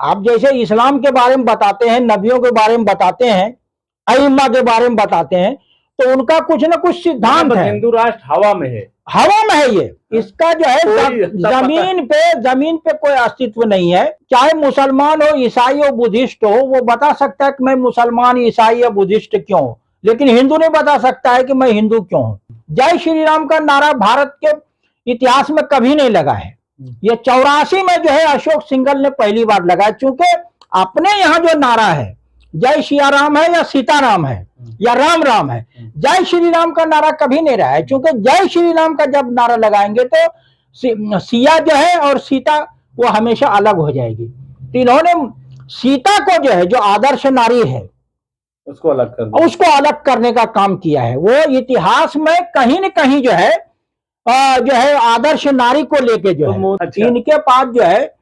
आप जैसे इस्लाम के बारे में बताते हैं, नबियों के बारे में बताते हैं, अइम्मा के बारे में बताते हैं, तो उनका कुछ ना कुछ सिद्धांत है। हिंदू राष्ट्र हवा में है, हवा में है ये, इसका जो है जमीन पे कोई अस्तित्व नहीं है। चाहे मुसलमान हो, ईसाई हो, बुद्धिस्ट हो, वो बता सकता है कि मैं मुसलमान, ईसाई या बुद्धिस्ट क्यों हूं, लेकिन हिंदू नहीं बता सकता है कि मैं हिंदू क्यों हूं। जय श्री राम का नारा भारत के इतिहास में कभी नहीं लगा है। ये 84 में जो है अशोक सिंघल ने पहली बार लगाया, चूंकि अपने यहाँ जो नारा है जय सिया राम है या सीताराम है या राम राम है, जय श्री राम का नारा कभी नहीं रहा है। क्योंकि जय श्री राम का जब नारा लगाएंगे तो सिया जो है और सीता वो हमेशा अलग हो जाएगी। तो इन्होंने सीता को जो है, जो आदर्श नारी है, उसको अलग करने का काम किया है। वो इतिहास में कहीं न कहीं जो है आदर्श नारी को लेके जो है इनके पास जो है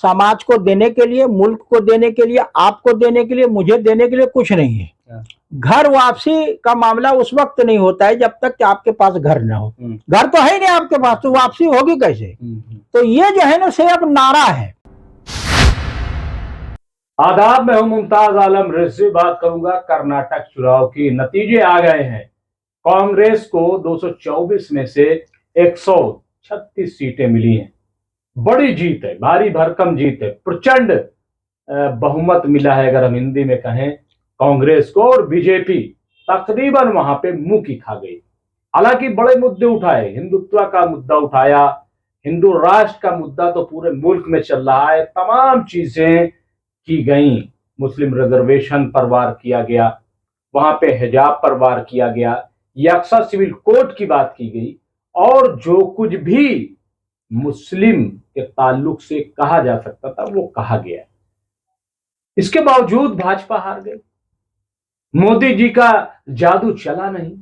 समाज को देने के लिए, मुल्क को देने के लिए, आपको देने के लिए, मुझे देने के लिए कुछ नहीं है। घर वापसी का मामला उस वक्त नहीं होता है जब तक कि आपके पास घर ना हो। घर तो है नहीं आपके पास, तो वापसी होगी कैसे? तो ये जो है ना सिर्फ नारा है। आदाब, मैं हूं मुमताज आलम रिजवी। बात करूंगा कर्नाटक चुनाव की। नतीजे आ गए हैं। कांग्रेस को 224 में से 136 सीटें मिली हैं। बड़ी जीत है, भारी भरकम जीत है, प्रचंड बहुमत मिला है अगर हम हिंदी में कहें कांग्रेस को। और बीजेपी तकरीबन वहां पे मुंह की खा गई। हालांकि बड़े मुद्दे उठाए, हिंदुत्व का मुद्दा उठाया, हिंदू राष्ट्र का मुद्दा तो पूरे मुल्क में चल रहा है, तमाम चीजें की गई। मुस्लिम रिजर्वेशन पर वार किया गया, वहां पे हिजाब पर वार किया गया, यक्सा सिविल कोड की बात की गई, और जो कुछ भी मुस्लिम के ताल्लुक से कहा जा सकता था वो कहा गया। इसके बावजूद भाजपा हार गई। मोदी जी का जादू चला नहीं।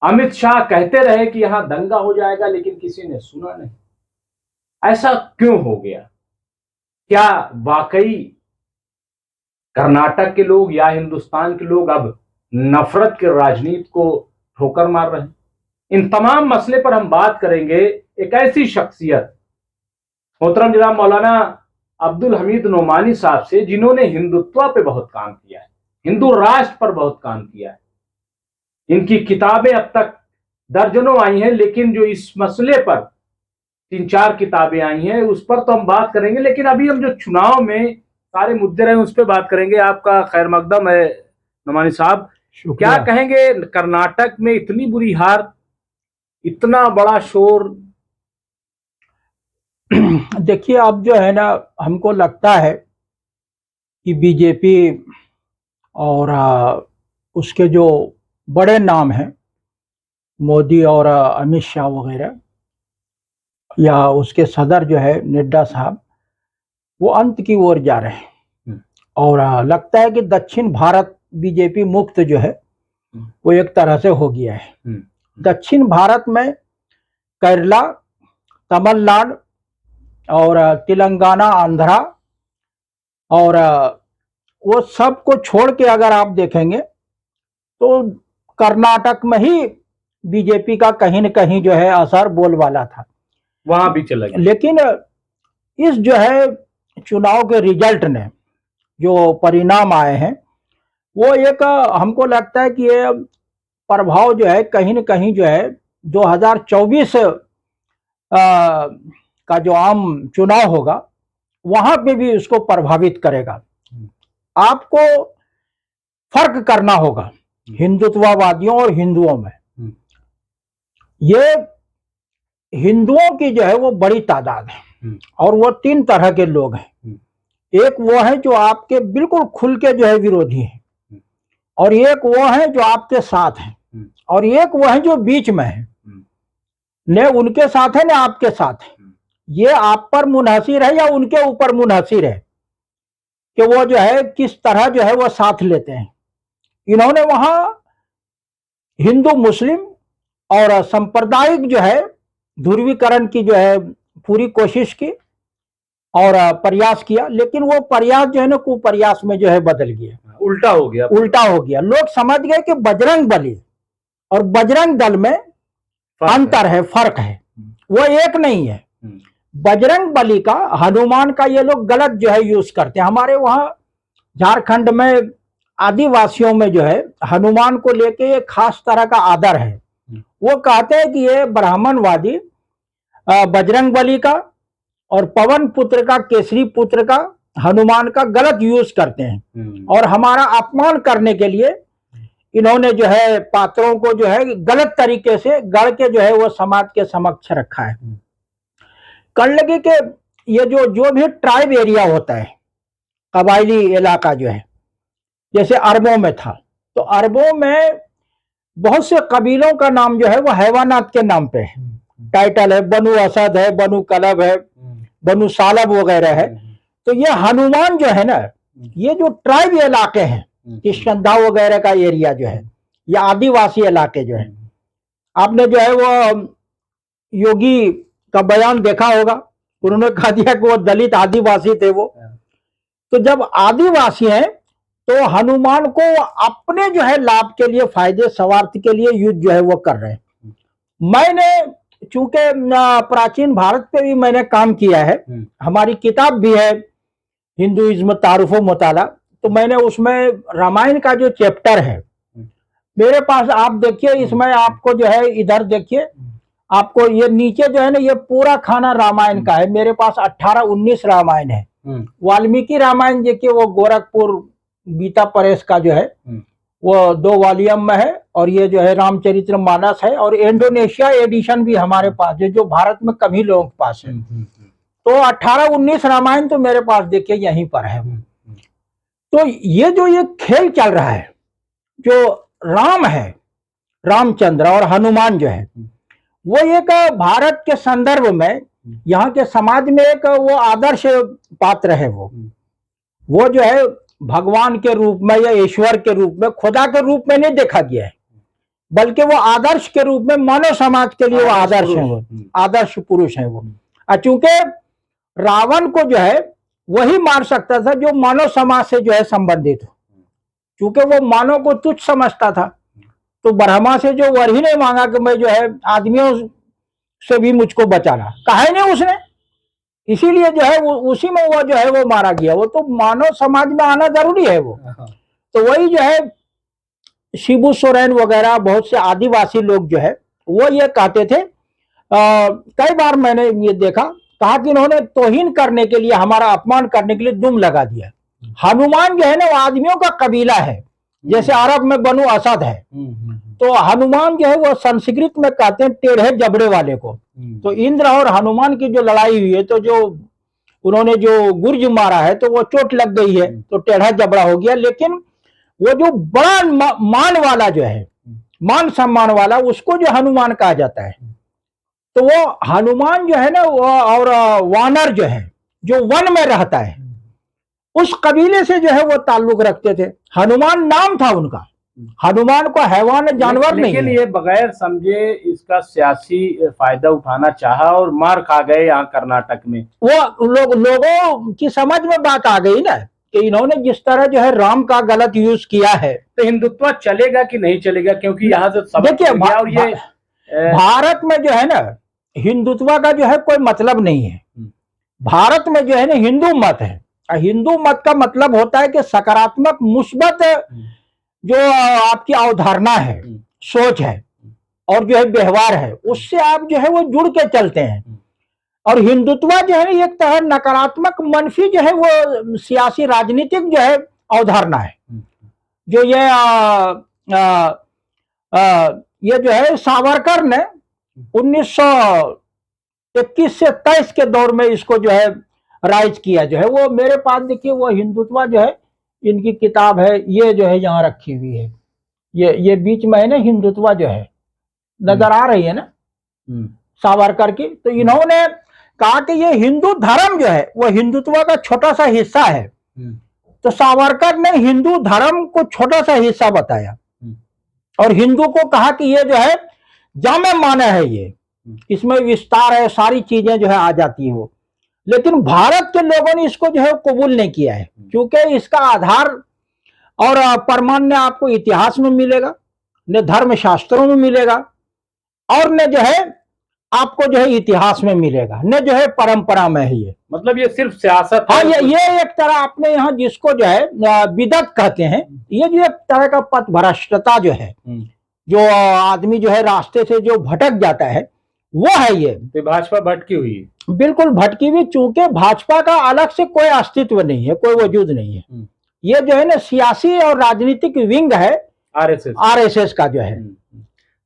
अमित शाह कहते रहे कि यहां दंगा हो जाएगा, लेकिन किसी ने सुना नहीं। ऐसा क्यों हो गया? क्या वाकई कर्नाटक के लोग या हिंदुस्तान के लोग अब नफरत के राजनीति को ठोकर मार रहे हैं? इन तमाम मसले पर हम बात करेंगे एक ऐसी शख्सियत मोहतरम जनाब मौलाना अब्दुल हमीद नोमानी साहब से, जिन्होंने हिंदुत्व पे बहुत काम किया है, हिंदू राष्ट्र पर बहुत काम किया है। इनकी किताबें अब तक दर्जनों आई हैं, लेकिन जो इस मसले पर 3-4 किताबें आई हैं उस पर तो हम बात करेंगे। लेकिन अभी हम जो चुनाव में सारे मुद्दे रहे उस पर बात करेंगे। आपका खैर मकदम है नोमानी साहब। क्या कहेंगे, कर्नाटक में इतनी बुरी हार, इतना बड़ा शोर? देखिए, अब जो है ना, हमको लगता है कि बीजेपी और उसके जो बड़े नाम हैं, मोदी और अमित शाह वगैरह, या उसके सदर जो है नड्डा साहब, वो अंत की ओर जा रहे हैं। और लगता है कि दक्षिण भारत बीजेपी मुक्त जो है वो एक तरह से हो गया है। दक्षिण भारत में केरला, तमिलनाडु और तेलंगाना, आंध्रा और वो सब को छोड़ के अगर आप देखेंगे तो कर्नाटक में ही बीजेपी का कहीं न कहीं जो है असर बोलबाला था, वहां भी चला गया। लेकिन इस जो है चुनाव के रिजल्ट ने, जो परिणाम आए हैं, वो एक हमको लगता है कि ये प्रभाव जो है कहीं न कहीं जो है 2024 का जो आम चुनाव होगा वहां पे भी उसको प्रभावित करेगा। आपको फर्क करना होगा हिंदुत्ववादियों और हिंदुओं में। ये हिंदुओं की जो है वो बड़ी तादाद है, और वो 3 तरह के लोग हैं। एक वो है जो आपके बिल्कुल खुल के जो है विरोधी हैं, और एक वो है जो आपके साथ हैं, और एक वो है जो बीच में है, न उनके साथ है न आपके साथ है। ये आप पर मुनहसिर है या उनके ऊपर मुनहसिर है कि वो जो है किस तरह जो है वो साथ लेते हैं। इन्होंने वहां हिंदू मुस्लिम और सांप्रदायिक जो है ध्रुवीकरण की जो है पूरी कोशिश की और प्रयास किया, लेकिन वो प्रयास जो है ना कुप्रयास में जो है बदल गया, उल्टा हो गया। लोग समझ गए कि बजरंग बली और बजरंग दल में अंतर है, फर्क है, वो एक नहीं है। बजरंग बली का, हनुमान का ये लोग गलत जो है यूज करते हैं। हमारे वहां झारखंड में आदिवासियों में जो है हनुमान को लेके एक खास तरह का आदर है। वो कहते हैं कि ये ब्राह्मणवादी बजरंग बली का और पवन पुत्र का, केसरी पुत्र का, हनुमान का गलत यूज करते हैं और हमारा अपमान करने के लिए इन्होंने जो है पात्रों को जो है गलत तरीके से गढ़ के जो है वो समाज के समक्ष रखा है। कर लगे कि ये जो भी ट्राइब एरिया होता है, कबायली इलाका जो है, जैसे अरबों में था, तो अरबों में बहुत से कबीलों का नाम जो है वो हैवानात के नाम पे है, टाइटल है, बनु असद है, बनु कलब है, बनु सालब वगैरह है। तो ये हनुमान जो है ना, ये जो ट्राइब इलाके हैं, किशकंधा वगैरह का एरिया जो है, ये आदिवासी इलाके जो है, आपने जो है वो योगी का बयान देखा होगा, उन्होंने कहा दिया कि वो दलित आदिवासी थे वो। तो जब आदिवासी हैं तो हनुमान को अपने जो है लाभ के लिए, फायदे स्वार्थ के लिए युद्ध जो है वो कर रहे हैं। मैंने चूंकि प्राचीन भारत पे भी मैंने काम किया है, हमारी किताब भी है हिंदुइज्म तारुफ व मुताला, तो मैंने उसमें रामायण का जो चैप्टर है मेरे पास, आप देखिए इसमें, आपको जो है इधर देखिए, आपको ये नीचे जो है ना ये पूरा खाना रामायण का है। मेरे पास 18-19 रामायण है। वाल्मीकि रामायण देखिए वो गोरखपुर गीता प्रेस का जो है वो 2 वॉल्यूम में है, और ये जो है रामचरित्र मानस है, और इंडोनेशिया एडिशन भी हमारे पास है जो भारत में कभी लोगों के पास है। तो 18-19 रामायण तो मेरे पास देखिए यहीं पर है। तो ये जो ये खेल चल रहा है, जो राम है, रामचंद्र और हनुमान जो है, वो एक भारत के संदर्भ में, यहाँ के समाज में एक वो आदर्श पात्र है। वो जो है भगवान के रूप में या ईश्वर के रूप में, खुदा के रूप में नहीं देखा गया है, बल्कि वो आदर्श के रूप में मानव समाज के लिए वो आदर्श है, वो आदर्श पुरुष है वो। चूंकि रावण को जो है वही मार सकता था जो मानव समाज से जो है संबंधित हो, क्योंकि वो मानव को तुच्छ समझता था। तो ब्रह्मा से जो वर ही नहीं मांगा कि मैं जो है आदमियों से भी मुझको बचाना, कहा ही नहीं उसने, इसीलिए जो है वो उसी में वो जो है वो मारा गया। वो तो मानव समाज में आना जरूरी है वो। तो वही जो है शिबू सोरेन वगैरह बहुत से आदिवासी लोग जो है वो ये कहते थे, कई बार मैंने ये देखा, कहा कि इन्होंने तौहीन करने के लिए, हमारा अपमान करने के लिए दुम लगा दिया। हनुमान जो है ना वो आदमियों का कबीला है, जैसे अरब में बनु असद है, तो हनुमान जो है वो संस्कृत में कहते हैं टेढ़े जबड़े वाले को। तो इंद्र और हनुमान की जो लड़ाई हुई है, तो जो उन्होंने जो गुर्ज मारा है तो वो चोट लग गई है, तो टेढ़ा जबड़ा हो गया। लेकिन वो जो बड़ा मान वाला जो है, मान सम्मान वाला, उसको जो हनुमान कहा जाता है। तो वो हनुमान जो है ना वो, और वानर जो है जो वन में रहता है, उस कबीले से जो है वो ताल्लुक रखते थे। हनुमान नाम था उनका, हनुमान को हैवान जानवर नहीं है। लेकिन ये बगैर समझे इसका सियासी फायदा उठाना चाहा और मार खा गए यहाँ कर्नाटक में। वो लोगों की समझ में बात आ गई ना कि इन्होंने जिस तरह जो है राम का गलत यूज किया है। तो हिंदुत्व चलेगा कि नहीं चलेगा, क्योंकि यहाँ से देखिए और ये भारत में जो है ना हिंदुत्व का जो है कोई मतलब नहीं है। भारत में जो है ना हिंदू मत है, हिंदू मत का मतलब होता है कि सकारात्मक मुस्बत जो आपकी अवधारणा है, सोच है और जो है व्यवहार है, उससे आप जो है वो जुड़ के चलते हैं। और हिंदुत्व जो है एक तरह नकारात्मक मनफी जो है वो सियासी राजनीतिक जो है अवधारणा है। जो ये जो है सावरकर ने 1921 से 23 के दौर में इसको जो है राइज किया जो है। वो मेरे पास देखिए वो हिंदुत्व जो है, इनकी किताब है, ये जो है यहाँ रखी हुई है, ये बीच में है ना हिंदुत्व जो है, नजर आ रही है ना सावरकर की। तो इन्होंने कहा कि ये हिंदू धर्म जो है वो हिंदुत्व का छोटा सा हिस्सा है। तो सावरकर ने हिंदू धर्म को छोटा सा हिस्सा बताया और हिंदू को कहा कि ये जो है जामे माने है, ये इसमें विस्तार है, सारी चीजें जो है आ जाती है वो। लेकिन भारत के लोगों ने इसको जो है कबूल नहीं किया है, क्योंकि इसका आधार और प्रमाण ने आपको इतिहास में मिलेगा, न धर्म शास्त्रों में मिलेगा, और न जो है आपको जो है इतिहास में मिलेगा, न जो है परंपरा में है ये। मतलब ये सिर्फ सियासत हाँ, है। ये एक तरह आपने यहाँ जिसको जो है बिदअत कहते हैं, ये जो एक तरह का पथ भ्रष्टता जो है, जो आदमी जो है रास्ते से जो भटक जाता है, वो है ये। तो भाजपा भटकी हुई है। बिल्कुल भटकी हुई, चूंकि भाजपा का अलग से कोई अस्तित्व नहीं है, कोई वजूद नहीं है। ये जो है ना सियासी और राजनीतिक विंग है आरएसएस का जो है।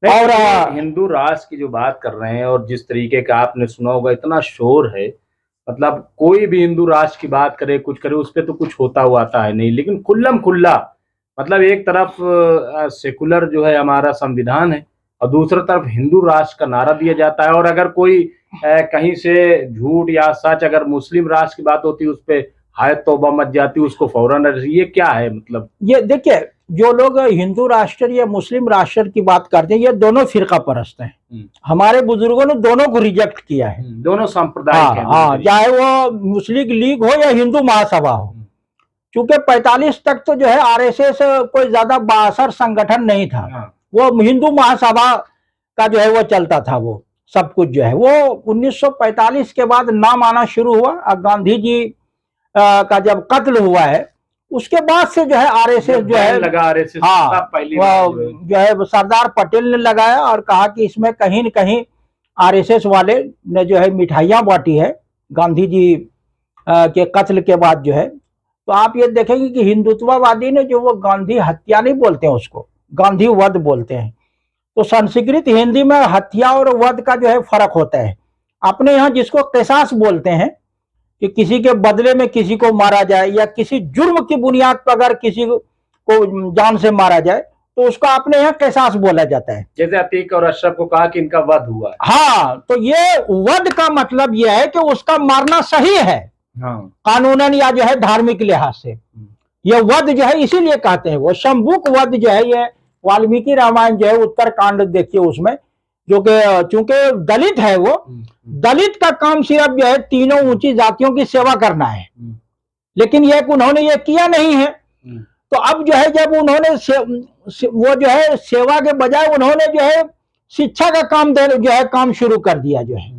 और हिंदू राष्ट्र की जो बात कर रहे हैं और जिस तरीके का आपने सुना होगा, इतना शोर है, मतलब कोई भी हिंदू राष्ट्र की बात करे, कुछ करे, उस पर तो कुछ होता हुआ आता है नहीं, लेकिन खुल्लम खुल्ला, मतलब एक तरफ सेकुलर जो है हमारा संविधान है और दूसरी तरफ हिंदू राष्ट्र का नारा दिया जाता है। और अगर कोई कहीं से झूठ या सच अगर मुस्लिम राष्ट्र की बात होती है, उस पर हाय तौबा मच जाती, उसको फौरन, ये क्या है? मतलब ये देखिए, जो लोग हिंदू राष्ट्र या मुस्लिम राष्ट्र की बात करते हैं, ये दोनों फिरका परस्त हैं। हमारे बुजुर्गों ने दोनों को रिजेक्ट किया है, दोनों सांप्रदायिक हैं। हाँ, चाहे वो मुस्लिम लीग हो या हिंदू महासभा हो। क्योंकि 45 तक तो जो है आरएसएस कोई ज्यादा बासर संगठन नहीं था, वो हिंदू महासभा का जो है वो चलता था, वो सब कुछ जो है वो 1945 के बाद नाम आना शुरू हुआ। गांधी जी का जब कत्ल हुआ है, उसके बाद से जो है आरएसएस जो है लगा, आरएसएस पहली जो है सरदार पटेल ने लगाया और कहा कि इसमें कहीं न कहीं आरएसएस वाले ने जो है मिठाइयां बांटी है गांधी जी के कत्ल के बाद जो है। तो आप ये देखेंगे कि हिंदुत्ववादी ने जो वो गांधी हत्या नहीं बोलते हैं, उसको गांधी वध बोलते हैं। तो संस्कृत हिंदी में हत्या और वध का जो है फर्क होता है। अपने यहाँ जिसको क़िसास बोलते हैं कि किसी के बदले में किसी को मारा जाए या किसी जुर्म की बुनियाद पर अगर किसी को जान से मारा जाए, तो उसको अपने यहाँ क़िसास बोला जाता है। जैसे अतीक और अशरफ को कहा कि इनका वध हुआ है। हाँ, तो ये वध का मतलब यह है कि उसका मारना सही है, हाँ, कानूनन या जो है धार्मिक लिहाज से। ये वध जो है इसीलिए कहते हैं, वो शंभुक वध जो है, ये वाल्मीकि रामायण जो है उत्तरकांड देखिए, उसमें जो कि चूंकि दलित है, वो दलित का काम सिर्फ जो है तीनों ऊंची जातियों की सेवा करना है, लेकिन ये उन्होंने ये किया नहीं है। तो अब जो है जब उन्होंने वो जो है सेवा के बजाय उन्होंने जो है शिक्षा का काम जो है काम शुरू कर दिया जो है,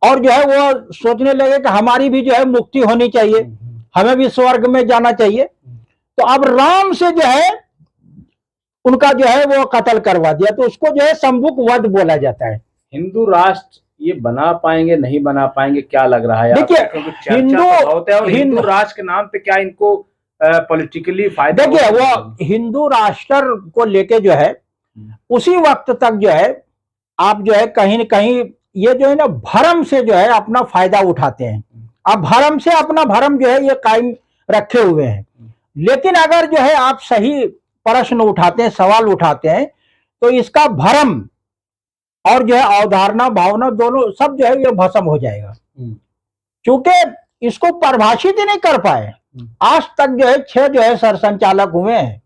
और जो है वो सोचने लगे कि हमारी भी जो है मुक्ति होनी चाहिए, हमें भी स्वर्ग में जाना चाहिए। तो अब राम से जो है उनका जो है वो कत्ल करवा दिया, तो उसको जो है शंभुक वध बोला जाता है। हिंदू राष्ट्र ये बना पाएंगे, नहीं बना पाएंगे, क्या लग रहा है? देखिए, हिंदू राष्ट्र के नाम पे क्या इनको पॉलिटिकली फायदा? देखिए, वो हिंदू राष्ट्र को लेके जो है उसी वक्त तक जो है आप जो है कहीं न कहीं ये जो है ना भरम से जो है अपना फायदा उठाते हैं। अब भरम से अपना भरम जो है ये कायम रखे हुए हैं, लेकिन अगर जो है आप सही प्रश्न उठाते हैं, सवाल उठाते हैं, तो इसका भरम और जो है अवधारणा भावना दोनों सब जो है ये भस्म हो जाएगा। क्योंकि इसको परिभाषित ही नहीं कर पाए आज तक। जो है 6 जो है सरसंचालक हुए हैं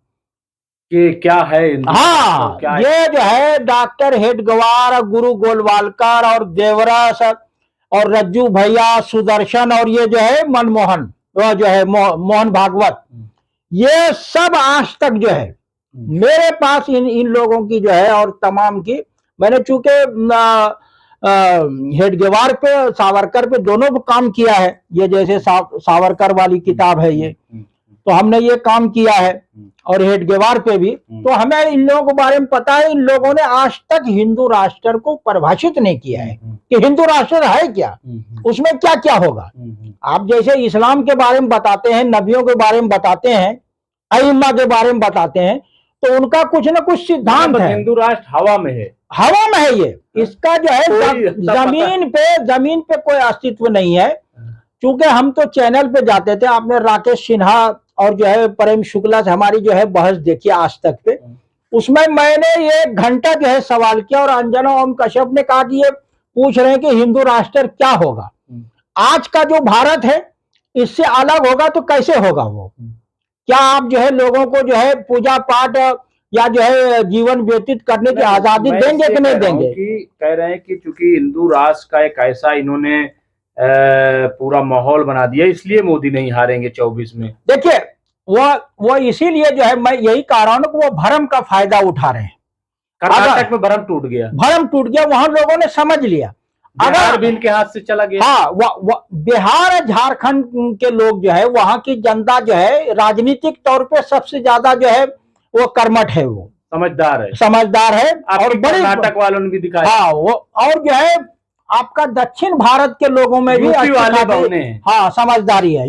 कि क्या है। हाँ, क्या ये है? जो है डॉक्टर हेडगेवार, गुरु गोलवालकर और देवरस और रज्जू भैया, सुदर्शन और ये जो है मनमोहन, वो जो है मोहन भागवत, ये सब आज तक जो है मेरे पास इन लोगों की जो है और तमाम की, मैंने चूंकि हेडगेवार पे सावरकर पे दोनों पे काम किया है, ये जैसे सावरकर वाली किताब है ये, तो हमने ये काम किया है, और हेडगेवार पे भी, तो हमें इन लोगों के बारे में पता है। इन लोगों ने आज तक हिंदू राष्ट्र को परिभाषित नहीं किया है कि हिंदू राष्ट्र है क्या, उसमें क्या क्या होगा। आप जैसे इस्लाम के बारे में बताते हैं, नबियों के बारे में बताते हैं, अइम्मा के बारे में बताते हैं, तो उनका कुछ ना कुछ सिद्धांत है। हिंदू राष्ट्र हवा में है, हवा में है ये, इसका जो है जमीन पे कोई अस्तित्व नहीं है। चूंकि हम तो चैनल पे जाते थे, आपने राकेश सिन्हा और जो है प्रेम शुक्ला से हमारी जो है बहस देखी आज तक पे, उसमें मैंने ये घंटा जो है सवाल किया और अंजना ओम कश्यप ने कहा कि ये पूछ रहे हैं कि हिंदू राष्ट्र क्या होगा, आज का जो भारत है इससे अलग होगा तो कैसे होगा वो, क्या आप जो है लोगों को जो है पूजा पाठ या जो है जीवन व्यतीत करने की आजादी देंगे कि नहीं देंगे? कह रहे हैं कि चूंकि हिंदू राष्ट्र का एक ऐसा इन्होंने पूरा माहौल बना दिया, इसलिए मोदी नहीं हारेंगे 24 में। देखिए, वो इसीलिए जो है मैं यही कह रहा हूं ना कि वो भरम का फायदा उठा रहे हैं। कर्नाटक में भरम टूट गया, वहां लोगों ने समझ लिया। बिहार भी इनके हाथ से चला गया। हाँ, बिहार झारखंड के लोग जो है, वहां की जनता जो है राजनीतिक तौर पे सबसे ज्यादा जो है वो कर्मठ है, वो समझदार है और बड़े कर्नाटक वालों ने भी दिखाया। हाँ, वो और जो है आपका दक्षिण भारत के लोगों में भी हाँ समझदारी है।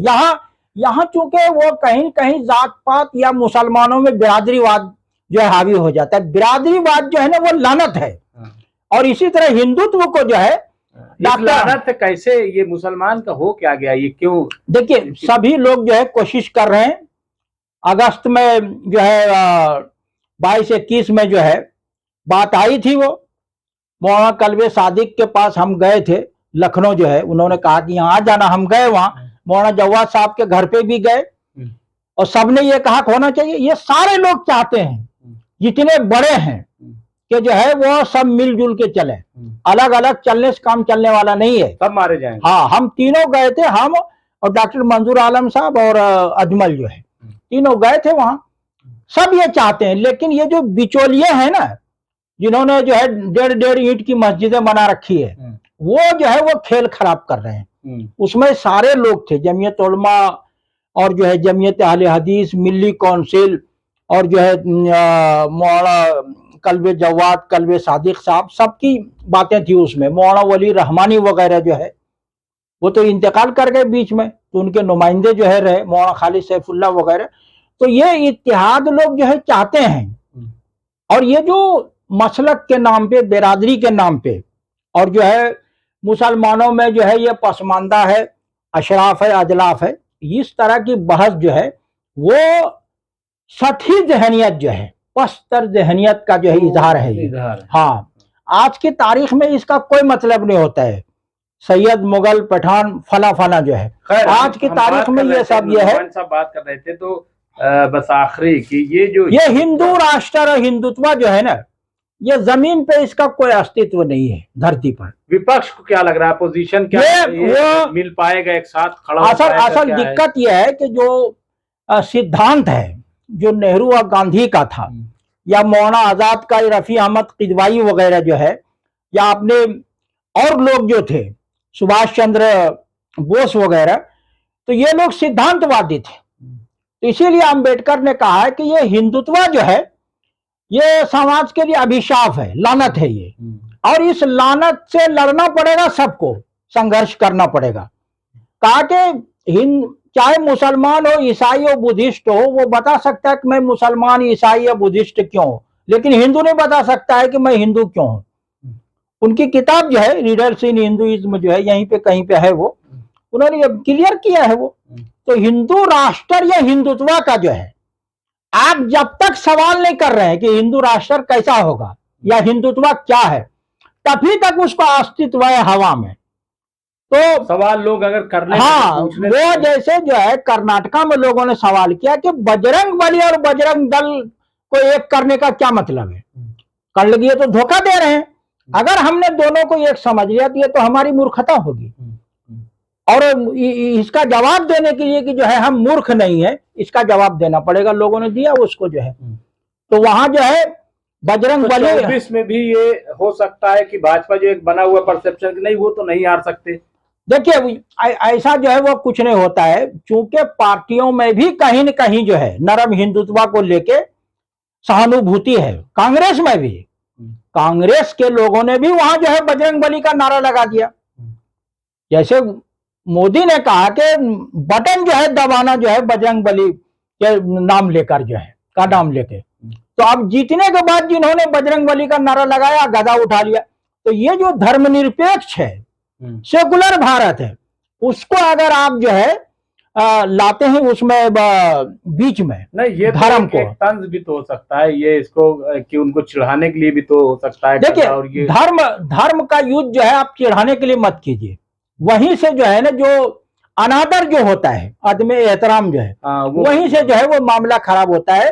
यहाँ चूंकि वो कहीं कहीं जात पात या मुसलमानों में बिरादरीवाद जो है हावी हो जाता है। बिरादरीवाद जो है ना वो लानत है, और इसी तरह हिंदुत्व को जो है लानत कैसे, ये मुसलमान का हो क्या गया, ये क्यों? देखिए, सभी लोग जो है कोशिश कर रहे हैं। अगस्त में जो है 22-21 में जो है बात आई थी, वो मौलाना कल्बे सादिक के पास हम गए थे लखनऊ जो है, उन्होंने कहा कि यहाँ आ जाना। हम गए वहां, मौलाना जवाद साहब के घर पे भी गए और सबने ये कहा होना चाहिए। ये सारे लोग चाहते हैं जितने बड़े हैं कि जो है वो सब मिलजुल के चले, अलग अलग चलने से काम चलने वाला नहीं है, सब मारे जाएंगे। हाँ, हम तीनों गए थे, हम और डॉक्टर मंजूर आलम साहब और अजमल जो है, तीनों गए थे वहां। सब ये चाहते हैं, लेकिन ये जो बिचौलिए हैं ना, जिन्होंने जो है 1.5 ईंट की मस्जिदें बना रखी है, वो जो है वो खेल खराब कर रहे हैं। उसमें सारे लोग थे, जमीयत उलमा और जो है जमीयत अहले हदीस, मिली काउंसिल और जो है मौलाना कल्बे जवाद, कल्बे सादिक साहब, सबकी बातें थी उसमें। मौलाना वली रहमानी वगैरह जो है वो तो इंतकाल कर गए बीच में, तो उनके नुमाइंदे जो है रहे, मौलाना खालिद सैफुल्लाह वगैरह। तो ये इत्तेहाद लोग जो है चाहते हैं, और ये जो मसलक के नाम पे, बिरादरी के नाम पे, और जो है मुसलमानों में जो है ये पसमानदा है, अशराफ है, अजलाफ है, इस तरह की बहस जो है वो सतही जहनियत जो है, पस्तर जहनियत का जो है इजहार है ये। हाँ, आज की तारीख में इसका कोई मतलब नहीं होता है सैयद, मुगल, पठान, फला फला जो है। आज की तारीख में ये सब ये है। बात कर रहे थे तो बस आखिरी की, ये हिंदू राष्ट्र और हिंदुत्व जो है ना, ये जमीन पे इसका कोई अस्तित्व नहीं है धरती पर। विपक्ष को क्या लग रहा है, अपोजिशन क्या ये मिल पाएगा एक साथ खड़ा? असल दिक्कत यह है कि जो सिद्धांत है जो नेहरू और गांधी का था, या मौलाना आजाद का, रफी अहमद किदवाई वगैरह जो है, या अपने और लोग जो थे, सुभाष चंद्र बोस वगैरह, तो ये लोग सिद्धांतवादी थे। तो इसीलिए अंबेडकर ने कहा है कि ये हिंदुत्व जो है ये समाज के लिए अभिशाप है, लानत है ये, और इस लानत से लड़ना पड़ेगा, सबको संघर्ष करना पड़ेगा। कहा कि चाहे मुसलमान हो, ईसाई हो, बुद्धिस्ट हो, वो बता सकता है कि मैं मुसलमान, ईसाई या बुद्धिस्ट क्यों हूं, लेकिन हिंदू नहीं बता सकता है कि मैं हिंदू क्यों हूं। उनकी किताब जो है रीडर्स इन हिंदुइज्म जो है, यहीं पे कहीं पे है, वो उन्होंने क्लियर किया है वो। तो हिंदू राष्ट्र या हिंदुत्व का जो है, आप जब तक सवाल नहीं कर रहे हैं कि हिंदू राष्ट्र कैसा होगा या हिंदुत्व क्या है, तभी तक उसका अस्तित्व है हवा में। तो सवाल लोग अगर करने, हाँ, वो जैसे जो है कर्नाटका में लोगों ने सवाल किया कि बजरंग बली और बजरंग दल को एक करने का क्या मतलब है, कर लगी तो धोखा दे रहे हैं। अगर हमने दोनों को एक समझ लिया तो ये तो हमारी मूर्खता होगी, और इसका जवाब देने के लिए कि जो है हम मूर्ख नहीं है, इसका जवाब देना पड़ेगा। लोगों ने दिया उसको जो है। तो वहां जो है बजरंग बली 24 में भी ये हो सकता है कि भाजपा जो एक बना हुआ परसेप्शन कि नहीं, वो तो नहीं हार सकते। देखिए, ऐसा जो है वो कुछ नहीं होता है, चूंकि पार्टियों में भी कहीं न कहीं जो है नरम हिंदुत्व को लेके सहानुभूति है। कांग्रेस में भी, कांग्रेस के लोगों ने भी वहां जो है बजरंग बली का नारा लगा दिया। जैसे मोदी ने कहा कि बटन जो है दबाना जो है बजरंग बली के नाम लेकर जो है, का नाम लेके। तो अब जीतने के बाद जिन्होंने बजरंग बली का नारा लगाया, गदा उठा लिया। तो ये जो धर्मनिरपेक्ष है, सेकुलर भारत है, उसको अगर आप जो है लाते हैं उसमें बीच में, नहीं, ये धर्म को तंज भी तो हो सकता है, ये इसको कि उनको चिढ़ाने के लिए भी तो हो सकता है। देखिए, धर्म का युद्ध जो है आप चिढ़ाने के लिए मत कीजिए। वहीं से जो है ना, जो अनादर जो होता है, अदम एहतराम जो है, वहीं से जो है वो मामला खराब होता है।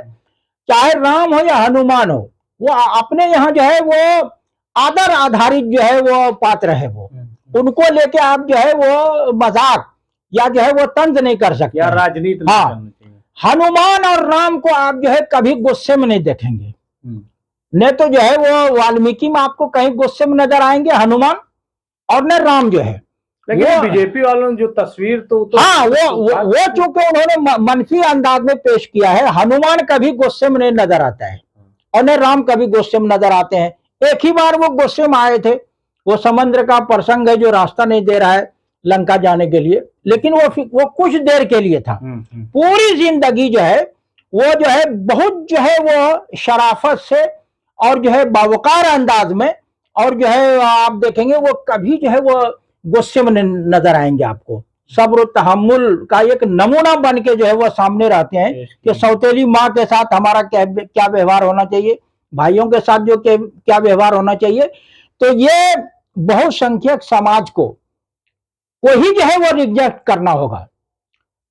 चाहे राम हो या हनुमान हो, वो अपने यहाँ जो है वो आदर आधारित जो है वो पात्र है, वो उनको लेके आप जो है वो मजाक या जो है वो तंज नहीं कर सकते, या राजनीति। हाँ, हनुमान और राम को आप जो है कभी गुस्से में नहीं देखेंगे। नहीं तो जो है वो वाल्मीकि में आपको कहीं गुस्से में नजर आएंगे हनुमान, और न राम जो है। लेकिन बीजेपी वालों ने जो तस्वीर तो हाँ, वो चूंकि उन्होंने मनफी अंदाज में पेश किया है। हनुमान कभी गुस्से में नहीं नजर आता है और न राम कभी गुस्से में नजर आते हैं। एक ही बार वो गुस्से में आए थे, वो समुद्र का प्रसंग है जो रास्ता नहीं दे रहा है लंका जाने के लिए, लेकिन वो कुछ देर के लिए था। पूरी जिंदगी जो है वो जो है बहुत जो है वो शराफत से और जो है बावकार अंदाज में, और जो है आप देखेंगे वो कभी जो है वो गुस्से में नजर आएंगे आपको। सब्र तहम्मुल का एक नमूना बन के जो है वो सामने रहते हैं कि सौतेली माँ के साथ हमारा क्या व्यवहार होना चाहिए, भाइयों के साथ जो क्या व्यवहार होना चाहिए। तो ये बहुसंख्यक समाज को ही जो है वो रिजेक्ट करना होगा।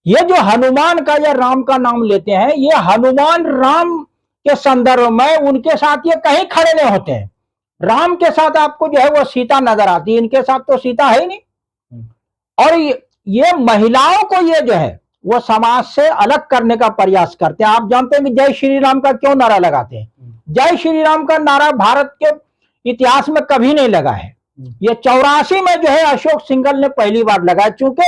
ये जो हनुमान का या राम का नाम लेते हैं, ये हनुमान राम के संदर्भ में उनके साथ ये कहीं खड़े नहीं होते हैं। राम के साथ आपको जो है वो सीता नजर आती है, इनके साथ तो सीता है ही नहीं। और ये महिलाओं को ये जो है वो समाज से अलग करने का प्रयास करते हैं। आप जानते हैं कि जय श्री राम का क्यों नारा लगाते हैं? जय श्री राम का नारा भारत के इतिहास में कभी नहीं लगा है। ये 84 में जो है अशोक सिंघल ने पहली बार लगाया। चूंकि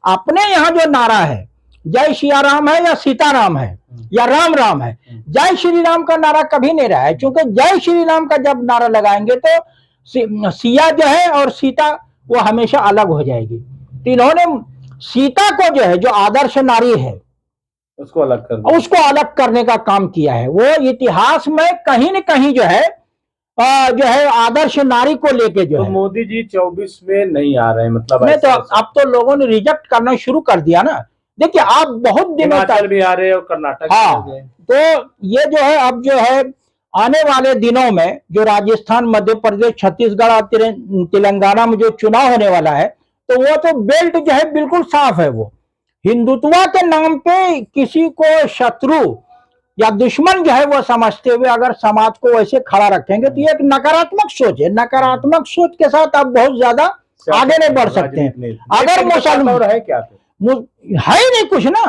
अपने यहाँ जो नारा है जय सिया राम है या सीताराम है या राम राम है, जय श्री राम का नारा कभी नहीं रहा है। क्योंकि जय श्री राम का जब नारा लगाएंगे तो सिया जो है और सीता वो हमेशा अलग हो जाएगी। तो इन्होंने सीता को जो है जो आदर्श नारी है उसको अलग करने का काम किया है। वो इतिहास में कहीं न कहीं जो है आदर्श नारी को लेके जो है मोदी जी 24 में नहीं आ रहे हैं, मतलब नहीं। तो अब तो लोगों ने रिजेक्ट करना शुरू कर दिया ना। देखिए आप बहुत दिनों तक भी आ रहे हैं और कर्नाटक हाँ, तो ये जो है अब जो है आने वाले दिनों में जो राजस्थान, मध्य प्रदेश, छत्तीसगढ़ और तेलंगाना में जो चुनाव होने वाला है, तो वो तो बेल्ट जो है बिल्कुल साफ है। वो हिंदुत्व के नाम पे किसी को शत्रु या दुश्मन जो है वो समझते हुए अगर समाज को वैसे खड़ा रखेंगे तो ये एक नकारात्मक सोच है। नकारात्मक सोच के साथ आप बहुत ज्यादा आगे नहीं बढ़ सकते हैं। अगर मुसलमान है क्या है ही नहीं कुछ ना,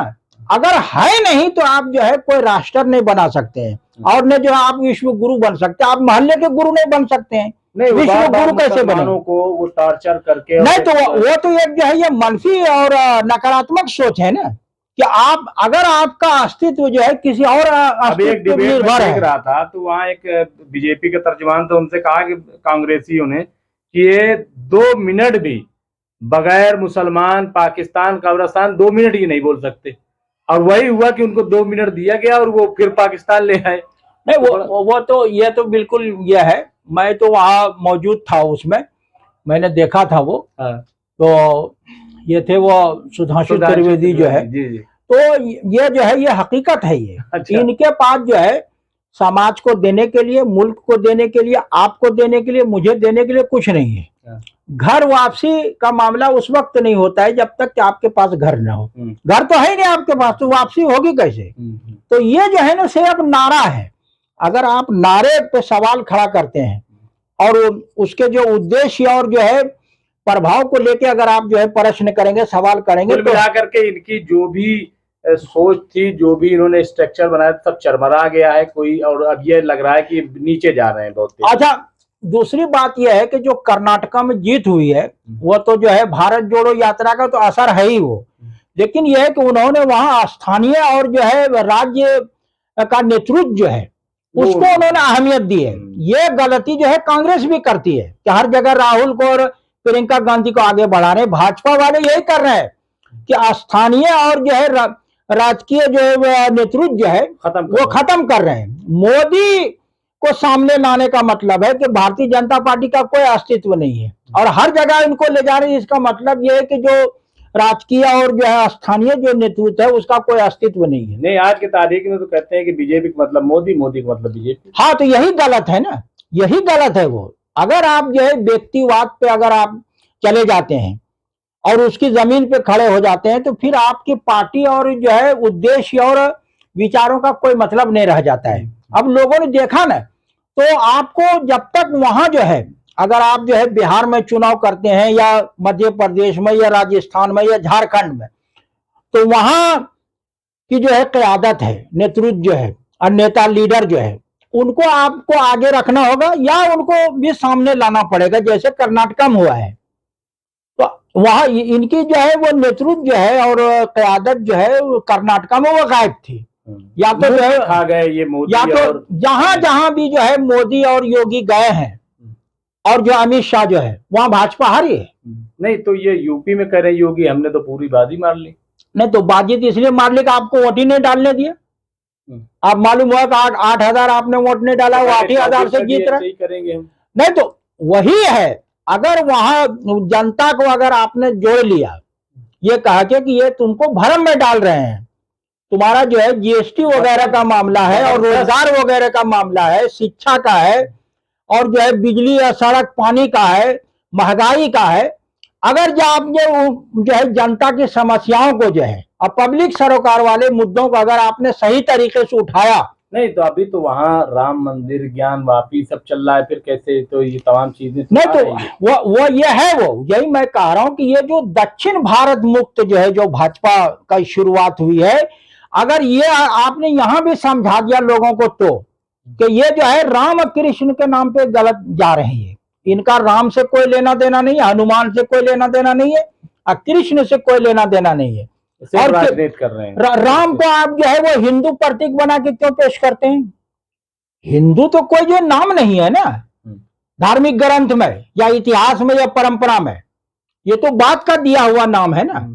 अगर है नहीं तो आप जो है कोई राष्ट्र नहीं बना सकते हैं और न जो आप विश्व गुरु बन सकते हैं। आप मोहल्ले के गुरु नहीं बन सकते हैं। नहीं, विश्व गुरु कैसे बने? को वो टार्चर करके नहीं, तो वो तो एक जो है ये मनफी और नकारात्मक सोच है ना कि आप अगर आपका अस्तित्व जो है किसी और अस्तित्व निर्भर है। रहा था तो वहाँ एक बीजेपी के तर्जुमान थे, उनसे कहा कि कांग्रेसियों ने कि ये 2 मिनट भी बगैर मुसलमान, पाकिस्तान, कब्रिस्तान 2 मिनट ही नहीं बोल सकते। और वही हुआ कि उनको 2 मिनट दिया गया और वो फिर पाकिस्तान ले आए। नहीं, वो तो ये तो बिल्कुल ये है। मैं तो वहां मौजूद था, उसमें मैंने देखा था वो। तो ये थे वो सुधांशु त्रिवेदी जो है। तो ये जो है ये हकीकत है। ये अच्छा। इनके पास जो है समाज को देने के लिए, मुल्क को देने के लिए, आपको देने के लिए, मुझे देने के लिए कुछ नहीं है। घर वापसी का मामला उस वक्त नहीं होता है जब तक कि आपके पास घर ना हो। घर तो है नहीं आपके पास, तो वापसी होगी कैसे? तो ये जो है ना सिर्फ नारा है। अगर आप नारे पे सवाल खड़ा करते हैं और उसके जो उद्देश्य और जो है प्रभाव को लेके अगर आप जो है प्रश्न करेंगे, सवाल करेंगे, तो मिला करके इनकी जो भी सोच थी, जो भी इन्होंने स्ट्रक्चर बनाया सब चरमरा गया है कोई, और अब ये लग रहा है कि नीचे जा रहे हैं बहुत। अच्छा, दूसरी बात यह है कि जो कर्नाटका में जीत हुई है वो तो जो है भारत जोड़ो यात्रा का तो असर है ही वो। लेकिन यह है कि उन्होंने वहां स्थानीय और जो है राज्य का नेतृत्व जो है उसको उन्होंने अहमियत दी है। ये गलती जो है कांग्रेस भी करती है कि हर जगह राहुल को और प्रियंका गांधी को आगे बढ़ा रहे। भाजपा वाले यही कर रहे हैं कि स्थानीय और जो है राजकीय जो नेतृत्व जो है वो खत्म कर रहे हैं। मोदी को सामने लाने का मतलब है कि भारतीय जनता पार्टी का कोई अस्तित्व नहीं है और हर जगह इनको ले जा रहे हैं। इसका मतलब यह है कि जो राजकीय और जो है स्थानीय जो नेतृत्व है उसका कोई अस्तित्व नहीं है। नहीं, आज की तारीख में तो कहते हैं कि बीजेपी का मतलब मोदी, मोदी का मतलब बीजेपी। हाँ, तो यही गलत है ना, यही गलत है। वो अगर आप जो है व्यक्तिवाद पे अगर आप चले जाते हैं और उसकी जमीन पे खड़े हो जाते हैं तो फिर आपकी पार्टी और जो है उद्देश्य और विचारों का कोई मतलब नहीं रह जाता है। अब लोगों ने देखा ना, तो आपको जब तक वहां जो है अगर आप जो है बिहार में चुनाव करते हैं या मध्य प्रदेश में या राजस्थान में या झारखंड में, तो वहां की जो है क़यादत है, नेतृत्व जो है और नेता लीडर जो है उनको आपको आगे रखना होगा या उनको भी सामने लाना पड़ेगा, जैसे कर्नाटक में हुआ है। वहां इनकी जो है वो नेतृत्व जो है और क़यादत जो है वो कर्नाटका में वो गायब थी। या तो जो है खा गए ये मोदी, या तो जहां जहां भी जो है मोदी और योगी गए हैं और जो अमित शाह जो है वहां भाजपा हारी है। नहीं तो ये यूपी में कह रहे हैं योगी हमने तो पूरी बाजी मार ली। नहीं तो बाजी तो इसलिए मार ली कि आपको वोट ही नहीं डालने दिया। आप मालूम हुआ कि 8,000 आपने वोट नहीं डाला, वो 8,000 से जीत रहे करेंगे हम। नहीं तो वही है, अगर वहां जनता को अगर आपने जोड़ लिया ये कहा के कि ये तुमको भरम में डाल रहे हैं, तुम्हारा जो है जीएसटी वगैरह का मामला है और रोजगार वगैरह का मामला है, शिक्षा का है और जो है बिजली या सड़क पानी का है, महंगाई का है। अगर जो आपने जो है जनता की समस्याओं को जो है और पब्लिक सरोकार वाले मुद्दों को अगर आपने सही तरीके से उठाया। नहीं तो अभी तो वहाँ राम मंदिर ज्ञान वापी सब चल रहा है, फिर कैसे तो ये तमाम चीजें नहीं तो वो ये है, वो यही मैं कह रहा हूं कि ये जो दक्षिण भारत मुक्त जो है जो भाजपा का शुरुआत हुई है, अगर ये आपने यहां भी समझा दिया लोगों को तो कि ये जो है राम कृष्ण के नाम पे गलत जा रहे हैं। इनका राम से कोई लेना देना नहीं है, हनुमान से कोई लेना देना नहीं है और कृष्ण से कोई लेना देना नहीं है। और राजनीति कर रहे हैं। राम को आप जो है वो हिंदू प्रतीक बना के क्यों पेश करते हैं? हिंदू तो कोई जो नाम नहीं है ना धार्मिक ग्रंथ में या इतिहास में या परंपरा में, ये तो बात का दिया हुआ नाम है ना।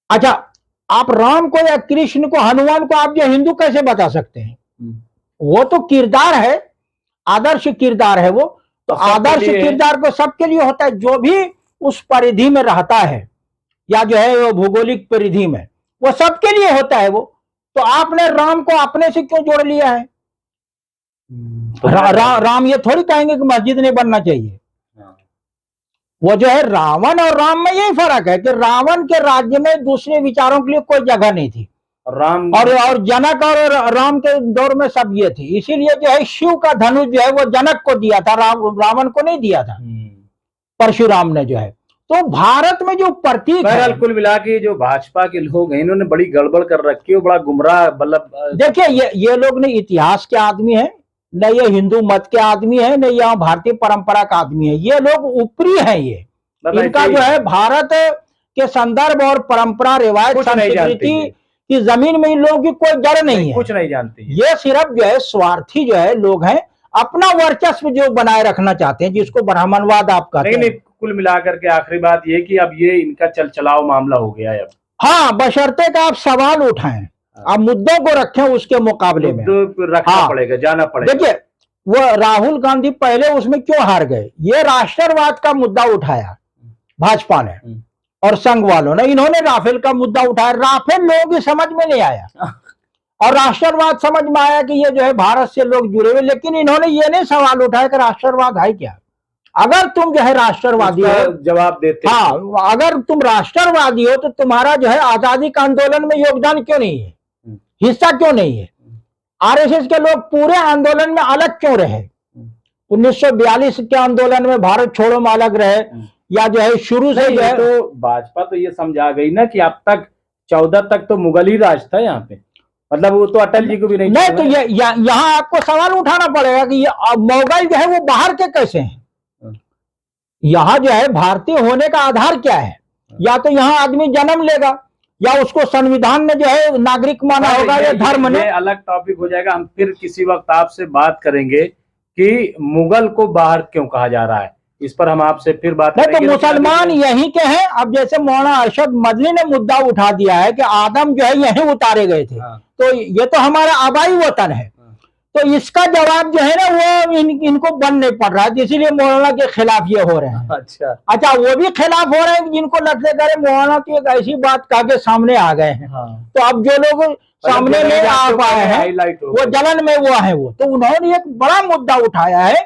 अच्छा, आप राम को या कृष्ण को हनुमान को आप जो हिंदू कैसे बता सकते हैं? वो तो किरदार है, आदर्श किरदार है वो तो आदर्श किरदार को सबके लिए होता है, जो भी उस परिधि में रहता है या जो है वो भौगोलिक परिधि में वो सबके लिए होता है वो। तो आपने राम को अपने से क्यों जोड़ लिया है? राम ये थोड़ी कहेंगे कि मस्जिद नहीं बनना चाहिए। वो जो है रावण और राम में यही फर्क है कि रावण के राज्य में दूसरे विचारों के लिए कोई जगह नहीं थी, राम और जनक और राम के दौर में सब ये थी। इसीलिए जो है शिव का धनुष जो है वो जनक को दिया था, रावण को नहीं दिया था, परशुराम ने जो है। तो भारत में जो प्रतीक है, कुल मिला के जो भाजपा के लोग हैं इन्होंने बड़ी गड़बड़ कर रखी है, बड़ा गुमराह। मतलब देखिए ये लोग ने इतिहास के आदमी है, न ये हिंदू मत के आदमी है, न यहाँ भारतीय परंपरा का आदमी है। ये लोग ऊपरी है। ये इनका जो है भारत के संदर्भ और परंपरा रिवायत संस्कृति की जमीन में इन लोगों की कोई जड़ नहीं है, कुछ नहीं जानते। ये सिर्फ जो है स्वार्थी जो है लोग हैं, अपना वर्चस्व जो बनाए रखना चाहते हैं, जिसको ब्राह्मणवाद आप कहते हैं। कुल मिलाकर के आखिरी बात ये कि अब ये इनका चलचलाव मामला हो गया है अब। हाँ, बशर्ते का आप सवाल उठाएं, आप मुद्दों को रखें उसके मुकाबले में रखना पड़ेगा, जाना पड़ेगा। देखिए वो राहुल गांधी पहले उसमें क्यों हार गए? ये राष्ट्रवाद का मुद्दा उठाया भाजपा ने और संघ वालों ने, इन्होंने राफेल का मुद्दा उठाया। राफेल लोगों की समझ में नहीं आया और राष्ट्रवाद समझ में आया कि ये जो है भारत से लोग जुड़े हुए, लेकिन इन्होंने ये नहीं सवाल उठाया कि राष्ट्रवाद है क्या। अगर तुम जो है राष्ट्रवादी हो, जवाब देते। हाँ, अगर तुम राष्ट्रवादी हो तो तुम्हारा जो है आजादी का आंदोलन में योगदान क्यों नहीं है, हिस्सा क्यों नहीं है? आरएसएस के लोग पूरे आंदोलन में अलग क्यों रहे? 1942 के आंदोलन में भारत छोड़ो में अलग रहे, या जो है शुरू से जो है तो भाजपा तो ये समझा गई ना कि अब तक 14 तक तो मुगल ही राज था यहाँ पे, मतलब वो तो अटल जी को भी नहीं तो ये यहाँ आपको सवाल उठाना पड़ेगा कि ये मुगल जो है वो बाहर के कैसे हैं? यहाँ जो है भारतीय होने का आधार क्या है? या तो यहाँ आदमी जन्म लेगा या उसको संविधान ने जो है नागरिक माना होगा या धर्म ने। अलग टॉपिक हो जाएगा, हम फिर किसी वक्त आपसे बात करेंगे कि मुगल को बाहर क्यों कहा जा रहा है, इस पर हम आपसे फिर बात करेंगे। तो मुसलमान यहीं के हैं। अब जैसे मौलाना अरशद मदनी ने मुद्दा उठा दिया है कि आदम जो है यहीं उतारे गए थे, तो ये तो हमारा आबाई वतन है, तो इसका जवाब जो है ना वो इनको बन नहीं पड़ रहा है, इसीलिए मौलाना के खिलाफ ये हो रहे हैं। अच्छा, वो भी खिलाफ हो रहे हैं जिनको लगते करे मौलाना की एक ऐसी बात कहा के सामने आ गए हैं। तो अब जो लोग सामने नहीं आ पाए हैं वो जलन में वो है, वो तो उन्होंने एक बड़ा मुद्दा उठाया है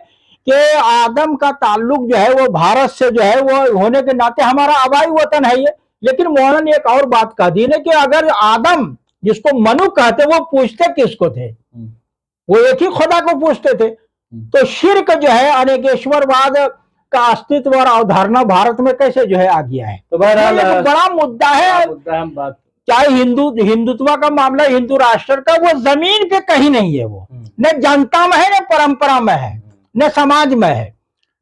कि आदम का ताल्लुक जो है वो भारत से जो है वो होने के नाते हमारा आबाई वतन है ये। लेकिन मौलाना ने एक और बात कह दी ना कि अगर आदम जिसको मनु कहते वो पूछते किसको थे, वो एक ही खुदा को पूछते थे, तो शिर्क जो है अनेकेश्वरवाद का अस्तित्व और अवधारणा भारत में कैसे जो है आ गया है। तो बहरहाल एक बड़ा मुद्दा है। चाहे हिंदुत्व का मामला, हिंदू राष्ट्र का, वो जमीन पे कहीं नहीं है, वो न जनता में है, न परंपरा में है, न समाज में है।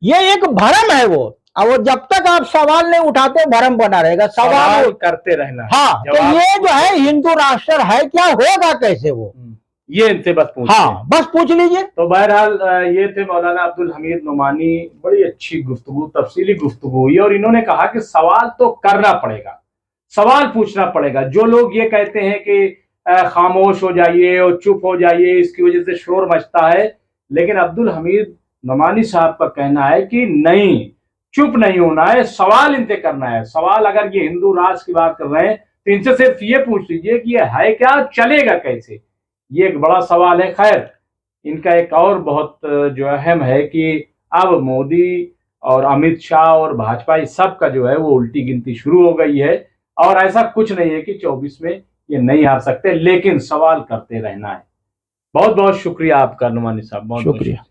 ये एक भ्रम है वो और वो जब तक आप सवाल नहीं उठाते भ्रम बना रहेगा। सवाल करते रहना है। हाँ, तो ये जो है हिंदू राष्ट्र है क्या, होगा कैसे वो, ये इनसे बस पूछ, हाँ बस पूछ लीजिए। तो बहरहाल ये थे मौलाना अब्दुल हमीद नोमानी। बड़ी अच्छी गुफ्तगू, तफसीली गुफ्तगू हुई और इन्होंने कहा कि सवाल तो करना पड़ेगा, सवाल पूछना पड़ेगा। जो लोग ये कहते हैं कि खामोश हो जाइए और चुप हो जाइए, इसकी वजह से शोर मचता है, लेकिन अब्दुल हमीद नोमानी साहब का कहना है कि नहीं, चुप नहीं होना है, सवाल इनसे करना है। सवाल अगर ये हिंदू राष्ट्र की बात कर रहे हैं तो इनसे सिर्फ ये पूछ लीजिए कि ये है क्या, चलेगा कैसे, ये एक बड़ा सवाल है। खैर, इनका एक और बहुत जो अहम है कि अब मोदी और अमित शाह और भाजपा इस सब का जो है वो उल्टी गिनती शुरू हो गई है और ऐसा कुछ नहीं है कि 24 में ये नहीं हार सकते, लेकिन सवाल करते रहना है। बहुत बहुत शुक्रिया आपका नोमानी साहब, बहुत शुक्रिया।